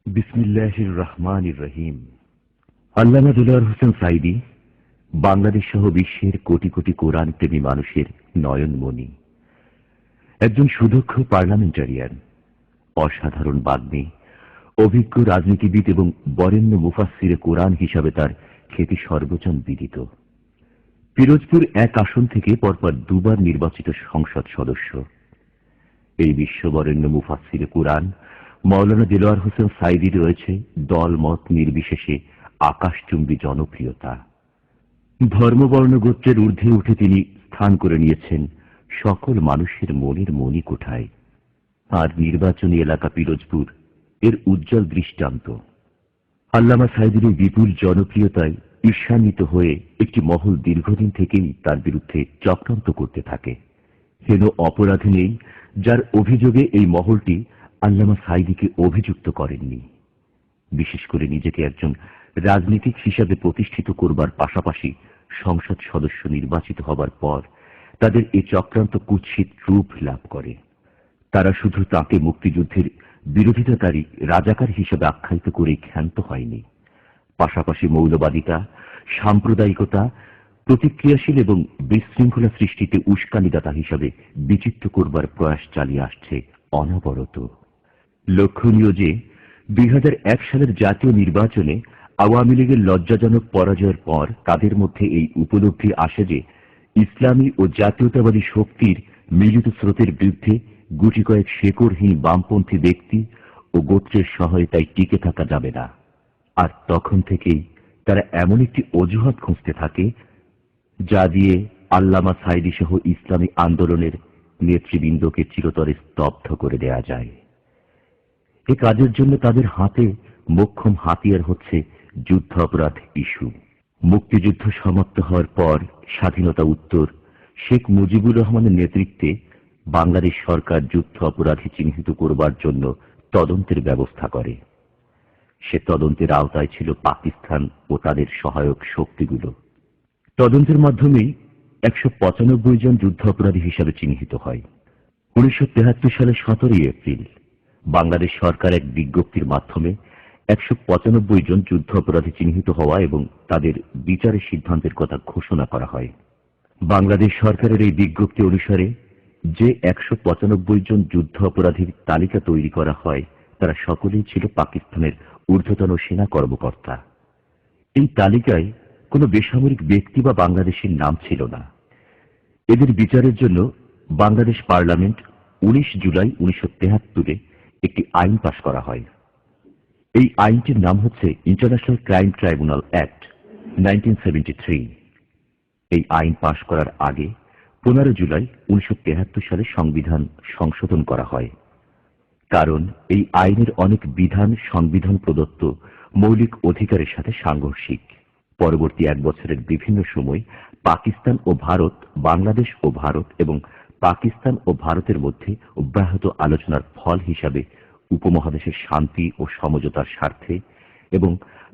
বিসমিল্লাহির রহমানির রহিম। আল্লামা দেলোয়ার হোসেন সাঈদী বাংলাদেশ সহ বিশ্বের কোটি কোটি কোরআন প্রেমী মানুষের নয়নমণি, একজন সুদক্ষ পার্লামেন্টারিয়ান, অসাধারণ বাগ্মী, অভিজ্ঞ রাজনীতিবিদ এবং বরেণ্য মুফাসসিরে কোরআন হিসাবে তার খ্যাতি সর্বজন বিদিত। পিরোজপুর এক আসন থেকে পরপর দুবার নির্বাচিত সংসদ সদস্য। এই বিশ্ববরেণ্য মুফাসসিরে কোরআন মাওলানা দেলোয়ার হোসেন সাঈদীর রয়েছে দলমত নির্বিশেষে আকাশচুম্বী জনপ্রিয়তা। ধর্মবর্ণ গোত্রের ঊর্ধ্বে উঠে তিনি স্থান করে নিয়েছেন সকল মানুষের মনের মণিকোঠায়। আর নির্বাচনী এলাকা পিরোজপুর এর উজ্জ্বল দৃষ্টান্ত। আল্লামা সাঈদীর এই বিপুল জনপ্রিয়তায় ঈর্ষান্বিত হয়ে একটি মহল দীর্ঘদিন থেকেই তার বিরুদ্ধে চক্রান্ত করতে থাকে। হেন অপরাধী নেই যার অভিযোগে এই মহলটি আল্লামা সাঈদীকে অভিযুক্ত করেননি। বিশেষ করে নিজেকে একজন রাজনীতিক হিসাবে প্রতিষ্ঠিত করবার পাশাপাশি সংসদ সদস্য নির্বাচিত হবার পর তাদের এ চক্রান্ত কুৎসিত রূপ লাভ করে। তারা শুধু তাকে মুক্তিযুদ্ধের বিরোধিতাকারী রাজাকার হিসেবে আখ্যায়িত করে ক্ষান্ত হয়নি, পাশাপাশি মৌলবাদিতা, সাম্প্রদায়িকতা, প্রতিক্রিয়াশীল এবং বিশৃঙ্খলা সৃষ্টিতে উস্কানিদাতা হিসাবে বিচিত্র করবার প্রয়াস চালিয়ে আসছে অনবরত। লক্ষণীয় যে ২০০১ সালের জাতীয় নির্বাচনে আওয়ামী লীগের লজ্জাজনক পরাজয়ের পর তাদের মধ্যে এই উপলব্ধি আসে যে ইসলামী ও জাতীয়তাবাদী শক্তির মিলিত স্রোতের বিরুদ্ধে গুটি কয়েক শেকড়হীন বামপন্থী ব্যক্তি ও গোত্রের সহায়তায় টিকে থাকা যাবে না। আর তখন থেকেই তারা এমন একটি অজুহাত খুঁজতে থাকে যা দিয়ে আল্লামা সাঈদী সহ ইসলামী আন্দোলনের নেতৃবৃন্দকে চিরতরে স্তব্ধ করে দেয়া যায়। এ কাজের জন্য তাদের হাতে মোক্ষম হাতিয়ার হচ্ছে যুদ্ধ অপরাধ ইস্যু। মুক্তিযুদ্ধ সমাপ্ত হওয়ার পর স্বাধীনতা উত্তর শেখ মুজিবুর রহমানের নেতৃত্বে বাংলাদেশ সরকার যুদ্ধ অপরাধী চিহ্নিত করবার জন্য তদন্তের ব্যবস্থা করে। সে তদন্তের আওতায় ছিল পাকিস্তান ও তাদের সহায়ক শক্তিগুলো। তদন্তের মাধ্যমেই ১৯৫ জন যুদ্ধ অপরাধী হিসাবে চিহ্নিত হয়। ১৯৭৩ সালের ১৭ এপ্রিল বাংলাদেশ সরকার এক বিজ্ঞপ্তির মাধ্যমে ১৯৫ জন যুদ্ধ অপরাধী চিহ্নিত হওয়া এবং তাদের বিচারের সিদ্ধান্তের কথা ঘোষণা করা হয়। বাংলাদেশ সরকারের এই বিজ্ঞপ্তি অনুসারে যে ১৯৫ জন যুদ্ধ অপরাধীর তালিকা তৈরি করা হয় তারা সকলেই ছিল পাকিস্তানের ঊর্ধ্বতন সেনা কর্মকর্তা। এই তালিকায় কোনো বেসামরিক ব্যক্তি বা বাংলাদেশের নাম ছিল না। এদের বিচারের জন্য বাংলাদেশ পার্লামেন্ট ১৯ জুলাই ১৯৭৩ একটি আইন পাশ করা হয়। এই আইনটির নাম হচ্ছে ইন্টারন্যাশনাল ক্রাইম ট্রাইব্যুনাল অ্যাক্ট 1973। এই আইন পাশ করার আগে ১৫ জুলাই ১৯৭৩ সালে সংবিধান সংশোধন করা হয়। কারণ এই আইনের অনেক বিধান সংবিধান প্রদত্ত মৌলিক অধিকারের সাথে সাংঘর্ষিক। পরবর্তী এক বছরের বিভিন্ন সময় পাকিস্তান ও ভারত, বাংলাদেশ ও ভারত এবং পাকিস্তান ও ভারতের মধ্যে অব্যাহত আলোচনার ফল হিসাবে উপমহাদেশের শান্তি ও সমঝোতার স্বার্থে এবং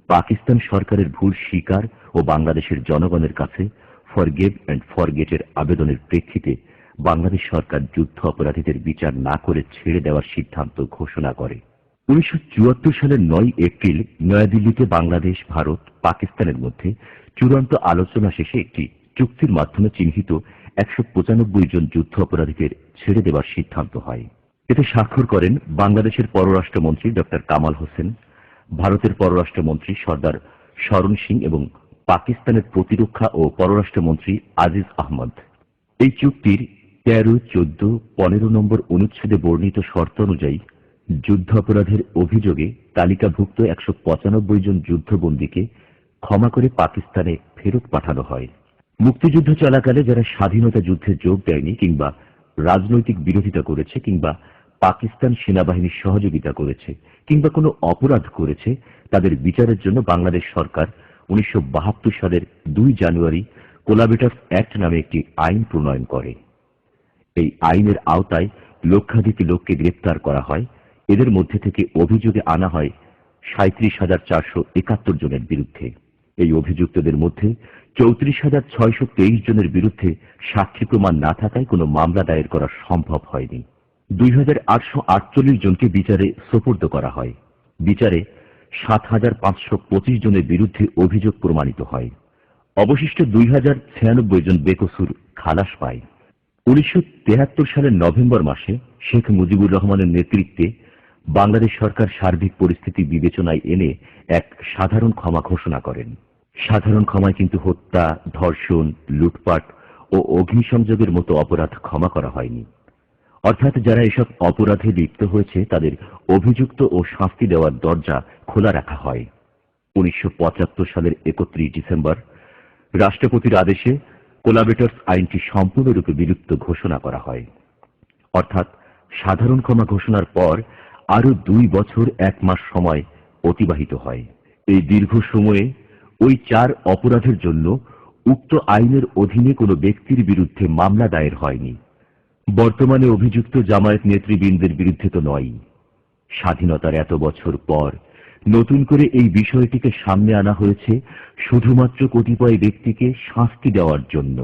পাকিস্তান সরকারের ভুল স্বীকার ও বাংলাদেশের জনগণের কাছে ফরগিভ অ্যান্ড ফরগেটের আবেদনের প্রেক্ষিতে বাংলাদেশ সরকার যুদ্ধ অপরাধীদের বিচার না করে ছেড়ে দেওয়ার সিদ্ধান্ত ঘোষণা করে। ১৯৭৪ সালের ৯ এপ্রিল নয়াদিল্লিতে বাংলাদেশ, ভারত, পাকিস্তানের মধ্যে চূড়ান্ত আলোচনা শেষে একটি চুক্তির মাধ্যমে চিহ্নিত ১৯৫ জন যুদ্ধ অপরাধীদের ছেড়ে দেওয়ার সিদ্ধান্ত হয়। এতে স্বাক্ষর করেন বাংলাদেশের পররাষ্ট্রমন্ত্রী ডক্টর কামাল হোসেন, ভারতের পররাষ্ট্রমন্ত্রী সর্দার শরণ সিং এবং পাকিস্তানের প্রতিরক্ষা ও পররাষ্ট্রমন্ত্রী আজিজ আহমদ। এই চুক্তির ১৩, ১৪, ১৫ নম্বর অনুচ্ছেদে বর্ণিত শর্ত অনুযায়ী যুদ্ধ অপরাধের অভিযোগে তালিকাভুক্ত ১৯৫ জন যুদ্ধবন্দীকে ক্ষমা করে পাকিস্তানে ফেরত পাঠানো হয়। মুক্তিযুদ্ধ চলাকালে যারা স্বাধীনতা যুদ্ধে যোগ দেয়নি কিংবা রাজনৈতিক বিরোধিতা করেছে কিংবা পাকিস্তান সেনাবাহিনীর সহযোগিতা করেছে কিংবা কোনো অপরাধ করেছে তাদের বিচারের জন্য বাংলাদেশ সরকার ১৯৭২ সালের ২ জানুয়ারি কোলাবেটার্স অ্যাক্ট নামে একটি আইন প্রণয়ন করে। এই আইনের আওতায় লক্ষাধিক লোককে গ্রেপ্তার করা হয়। এদের মধ্যে থেকে অভিযোগে আনা হয় ৩৭,৪৭১ জনের বিরুদ্ধে। এই অভিযুক্তদের মধ্যে ৩৪,৬২৩ জনের বিরুদ্ধে সাক্ষী প্রমাণ না থাকায় কোনো মামলা দায়ের করা সম্ভব হয়নি। ২,৮৪৮ জনকে বিচারে সোপর্দ করা হয়। বিচারে ৭,৫২৫ জনের বিরুদ্ধে অভিযোগ প্রমাণিত হয়। অবশিষ্ট ২,০৯৬ জন বেকসুর খালাস পায়। ১৯৭৩ সালের নভেম্বর মাসে শেখ মুজিবুর রহমানের নেতৃত্বে বাংলাদেশ সরকার সার্বিক পরিস্থিতি বিবেচনায় এনে এক সাধারণ ক্ষমা ঘোষণা করেন। সাধারণ ক্ষমায় কিন্তু হত্যা, ধর্ষণ, লুটপাট ও অগ্নিসংযোগের মতো অপরাধ ক্ষমা করা হয়নি। অর্থাৎ যারা এসব অপরাধে লিপ্ত হয়েছে তাদের অভিযুক্ত ও শাস্তি দেওয়ার দরজা খোলা রাখা হয়। ১৯৭৫ সালের ৩১ ডিসেম্বর রাষ্ট্রপতির আদেশে কোলাবেটরস আইনটি সম্পূর্ণরূপে বিলুপ্ত ঘোষণা করা হয়। অর্থাৎ সাধারণ ক্ষমা ঘোষণার পর আরো ২ বছর ১ মাস সময় অতিবাহিত হয়। এই দীর্ঘ সময়ে ওই ৪ অপরাধের জন্য উক্ত আইনের অধীনে কোনো ব্যক্তির বিরুদ্ধে মামলা দায়ের হয়নি। বর্তমানে অভিযুক্ত জামায়াত নেতৃবৃন্দের বিরুদ্ধে তো নয়। স্বাধীনতার এত বছর পর নতুন করে এই বিষয়টিকে সামনে আনা হয়েছে শুধুমাত্র কতিপয় ব্যক্তিকে শাস্তি দেওয়ার জন্য।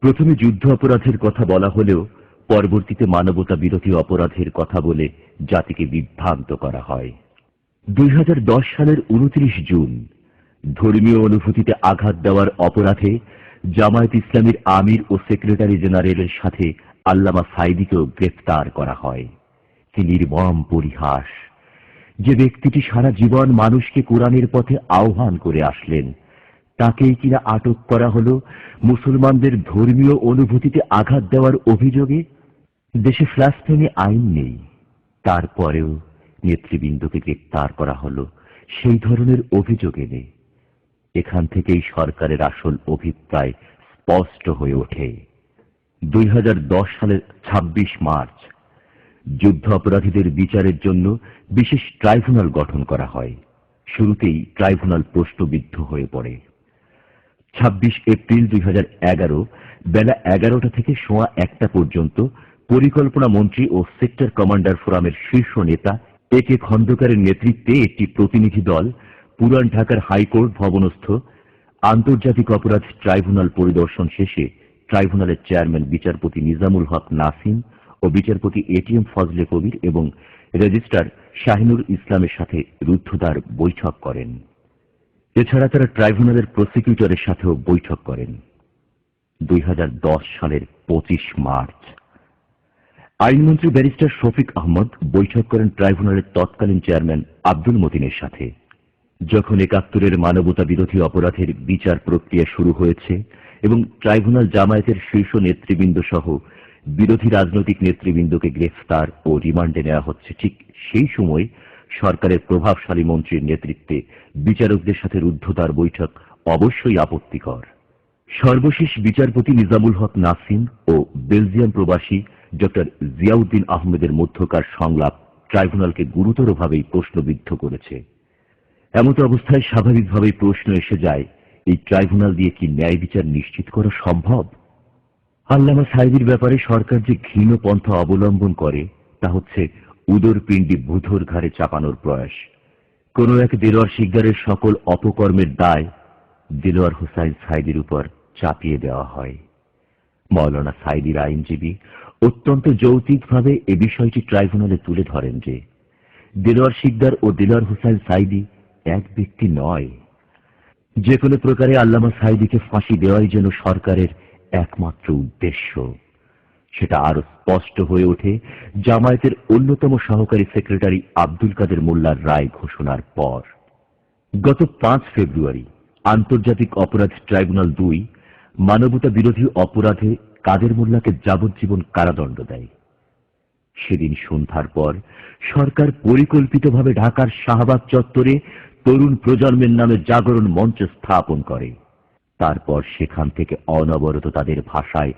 প্রথমে যুদ্ধ অপরাধের কথা বলা হলেও পরবর্তীতে মানবতা বিরোধী অপরাধের কথা বলে জাতিকে বিভ্রান্ত করা হয়। ২০১০ সালের ২৯ জুন ধর্মীয় অনুভূতিতে আঘাত দেওয়ার অপরাধে জামায়াত ইসলামীর আমির ও সেক্রেটারি জেনারেলের সাথে আল্লামা সাঈদীকেও গ্রেফতার করা হয়। কি নির্মম পরিহাস! যে ব্যক্তিটি সারা জীবন মানুষকে কোরআনের পথে আহ্বান করে আসলেন, তাকেই কিনা আটক করা হলো মুসলমানদের ধর্মীয় অনুভূতিতে আঘাত দেওয়ার অভিযোগে। দেশে ব্লাসফেমি আইন নেই, তারপরেও নেতৃবৃন্দকে গ্রেফতার করা হলো সেই ধরনের অভিযোগ এনে। এখান থেকেই সরকারের আসল অভিপ্রায় স্পষ্ট হয়ে ওঠে। ২০১০ সালের ২৬ মার্চ যুদ্ধ অপরাধীদের বিচারের জন্য বিশেষ ট্রাইব্যুনাল গঠন করা হয়। শুরুতেই ট্রাইব্যুনাল প্রশ্নবিদ্ধ হয়ে পড়ে। ২৬ এপ্রিল ২০১১ বেলা ১১টা থেকে সোয়া ১টা পর্যন্ত পরিকল্পনা মন্ত্রী ও সেক্টর কমান্ডার ফোরামের শীর্ষ নেতা এ কে খন্দকারের নেতৃত্বে একটি প্রতিনিধি দল পুরান ঢাকার হাইকোর্ট ভবনস্থ আন্তর্জাতিক অপরাধ ট্রাইব্যুনাল পরিদর্শন শেষে ট্রাইব্যুনালের চেয়ারম্যান বিচারপতি নিজামুল হক নাসিম ও বিচারপতি এটিএম ফজলে কবির এবং রেজিস্ট্রার শাহিনুর ইসলামের সাথে রুদ্ধদ্বার বৈঠক করেন। এছাড়া তারা ট্রাইব্যুনালের প্রসিকিউটরের সাথেও বৈঠক করেন। ২০১০ সালের ২৫ মার্চ আইনমন্ত্রী ব্যারিস্টার শফিক আহমদ বৈঠক করেন ট্রাইব্যুনালের তৎকালীন চেয়ারম্যান আব্দুল মতিনের সাথে। যখন ৭১-এর মানবতা বিরোধী অপরাধের বিচার প্রক্রিয়া শুরু হয়েছে এবং ট্রাইব্যুনাল জামায়াতের শীর্ষ নেতৃবৃন্দ সহ বিরোধী রাজনৈতিক নেতৃবৃন্দকে গ্রেফতার ও রিমান্ডে নেওয়া হচ্ছে, ঠিক সেই সময় সরকারের প্রভাবশালী মন্ত্রীর নেতৃত্বে বিচারকদের সাথে রুদ্ধদ্বার বৈঠক অবশ্যই আপত্তিকর। সর্বশেষ বিচারপতি নিজামুল হক নাসিম ও বেলজিয়াম প্রবাসী ডক্টর জিয়াউদ্দিন আহমেদের মধ্যকার সংলাপ ট্রাইব্যুনালকে গুরুতরভাবেই প্রশ্নবিদ্ধ করেছে। এমত অবস্থায় স্বাভাবিকভাবেই প্রশ্ন এসে যায়, এই ট্রাইব্যুনাল দিয়ে কি ন্যায় বিচার নিশ্চিত করা সম্ভব? আল্লামা সাঈদীর ব্যাপারে সরকার যে ঘৃণ পন্থা অবলম্বন করে তা হচ্ছে উদরপিণ্ডি বুধর ঘাড়ে চাপানোর প্রয়াস। কোন এক দেলোয়ার শিকদারের সকল অপকর্মের দায় দেলোয়ার হোসাইন সাঈদীর উপর চাপিয়ে দেওয়া হয়। মাওলানা সাঈদীর আইনজীবী অত্যন্ত যৌক্তিকভাবে এ বিষয়টি ট্রাইব্যুনালে তুলে ধরেন যে দেলোয়ার শিকদার ও দেলোয়ার হোসাইন সাঈদী এক ব্যক্তি নয়। যে কোনো প্রকারে আল্লামা সাঈদীকে ফাঁসি দেওয়াই যেন সরকারের একমাত্র উদ্দেশ্য। সেটা আরো স্পষ্ট হয়ে ওঠে জামায়াতের অন্যতম সহকারী সেক্রেটারি আব্দুল কাদের মোল্লার রায় ঘোষণার পর। গত ৫ ফেব্রুয়ারি আন্তর্জাতিক অপরাধ ট্রাইব্যুনাল ২ মানবতা বিরোধী অপরাধে কাদের মোল্লাকে যাবজ্জীবন কারাদণ্ড দেয়। সেদিন সন্ধ্যার পর সরকার পরিকল্পিতভাবে ঢাকার শাহবাগ চত্বরে তরুণ প্রজন্মের নামে জাগরণ মঞ্চ স্থাপন করে। তারপর সেখান থেকে অনবরত তাদের ভাষায়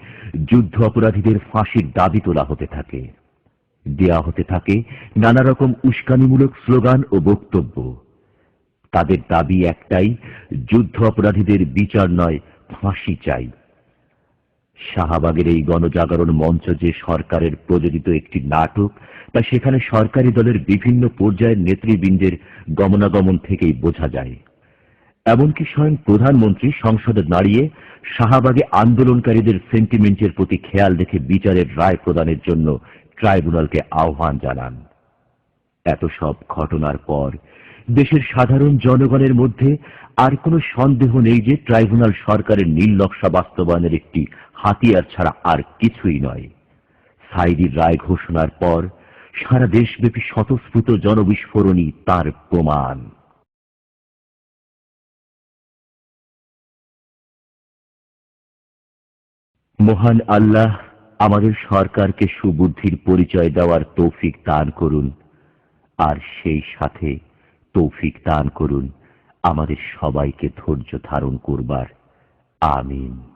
যুদ্ধ অপরাধীদের ফাঁসির দাবি তোলা হতে থাকে। দেয়া হতে থাকে নানা রকম উস্কানিমূলক স্লোগান ও বক্তব্য। তাদের দাবি একটাই, যুদ্ধ অপরাধীদের বিচার নয়, ফাঁসি চাই। শাহবাগের এই গণজাগরণ মঞ্চ যে সরকারের প্রযোজিত একটি নাটক, তা সেখানে সরকারি দলের বিভিন্ন পর্যায়ের নেতৃবৃন্দের গমনাগমন থেকেই বোঝা যায়। এমনকি স্বয়ং প্রধানমন্ত্রী সংসদে দাঁড়িয়ে শাহবাগে আন্দোলনকারীদের সেন্টিমেন্টের প্রতি খেয়াল রেখে বিচারের রায় প্রদানের জন্য ট্রাইব্যুনালকে আহ্বান জানান। এত সব ঘটনার পর দেশের সাধারণ জনগণের মধ্যে আর কোনো সন্দেহ নেই যে ট্রাইব্যুনাল সরকারের নীল নকশা বাস্তবায়নের একটি হাতিয়ার ছাড়া আর কিছুই নয়। সাঈদীর রায় ঘোষণার পর সারা দেশব্যাপী স্বতঃস্ফূর্ত জনবিস্ফোরণই তার প্রমাণ। মহান আল্লাহ আমাদের সরকারকে সুবুদ্ধির পরিচয় দেওয়ার তৌফিক দান করুন, আর সেই সাথে তৌফিক দান করুন আমাদের সবাইকে ধৈর্য ধারণ করবার। আমিন।